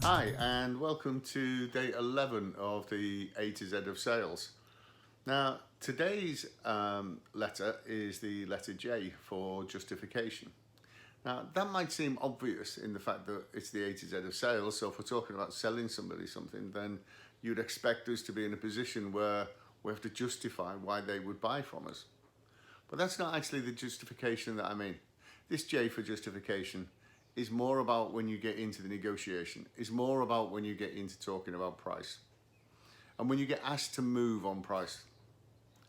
Hi, and welcome to day 11 of the A to Z of Sales. Now, today's letter is the letter J for justification. Now, that might seem obvious in the fact that it's the A to Z of sales. So if we're talking about selling somebody something, then you'd expect us to be in a position where we have to justify why they would buy from us. But that's not actually the justification that I mean. This J for justification is more about when you get into the negotiation. It's more about when you get into talking about price. And when you get asked to move on price.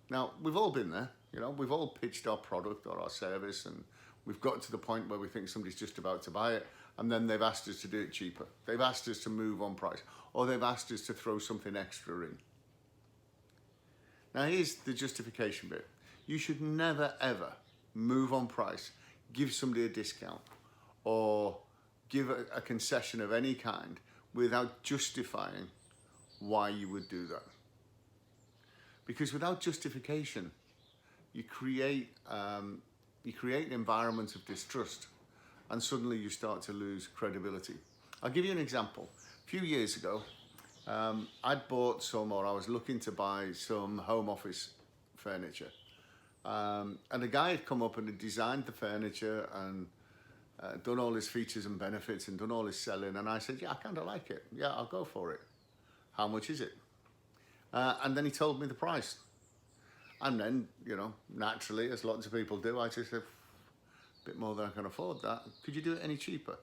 Now, we've all been there. We've all pitched our product or our service, and we've got to the point where we think somebody's just about to buy it, and then they've asked us to do it cheaper. They've asked us to move on price, or they've asked us to throw something extra in. Now, here's the justification bit. You should never, ever move on price, give somebody a discount, or give a concession of any kind without justifying why you would do that. Because without justification, you create an environment of distrust, and suddenly you start to lose credibility. I'll give you an example. A few years ago, I'd bought I was looking to buy some home office furniture. And a guy had come up and had designed the furniture and done all his features and benefits and done all his selling. And I said, yeah, I kind of like it. Yeah, I'll go for it. How much is it? And then he told me the price. And then, naturally, as lots of people do, I just said, a bit more than I can afford that. Could you do it any cheaper?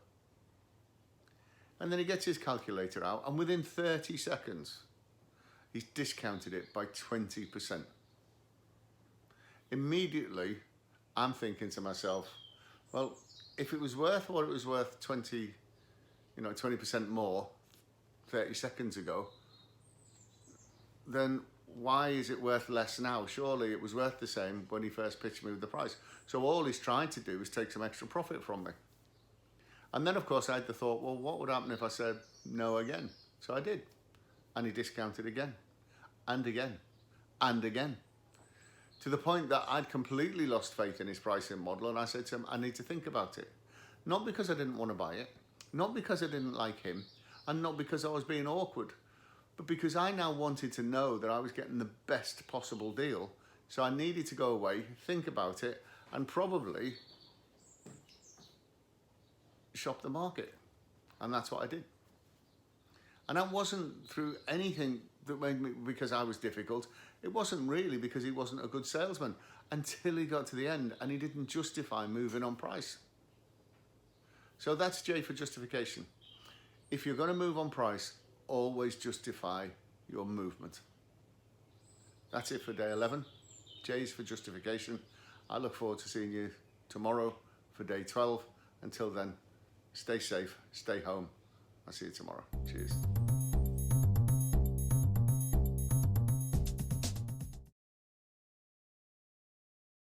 And then he gets his calculator out, and within 30 seconds, he's discounted it by 20%. Immediately, I'm thinking to myself, well, if it was worth what it was worth 20% more 30 seconds ago, then why is it worth less now? Surely it was worth the same when he first pitched me with the price. So all he's trying to do is take some extra profit from me. And then, of course, I had the thought, well, what would happen if I said no again? So I did. And he discounted again, and again, and again. To the point that I'd completely lost faith in his pricing model, and I said to him, I need to think about it. Not because I didn't want to buy it, not because I didn't like him, and not because I was being awkward, but because I now wanted to know that I was getting the best possible deal. So I needed to go away, think about it, and probably shop the market. And that's what I did. And that wasn't through anything that made me because I was difficult. It wasn't really because he wasn't a good salesman until he got to the end and he didn't justify moving on price. So that's J for justification. If you're going to move on price, always justify your movement. That's it for day 11. J's for justification. I look forward to seeing you tomorrow for day 12. Until then, stay safe, stay home. I'll see you tomorrow. Cheers.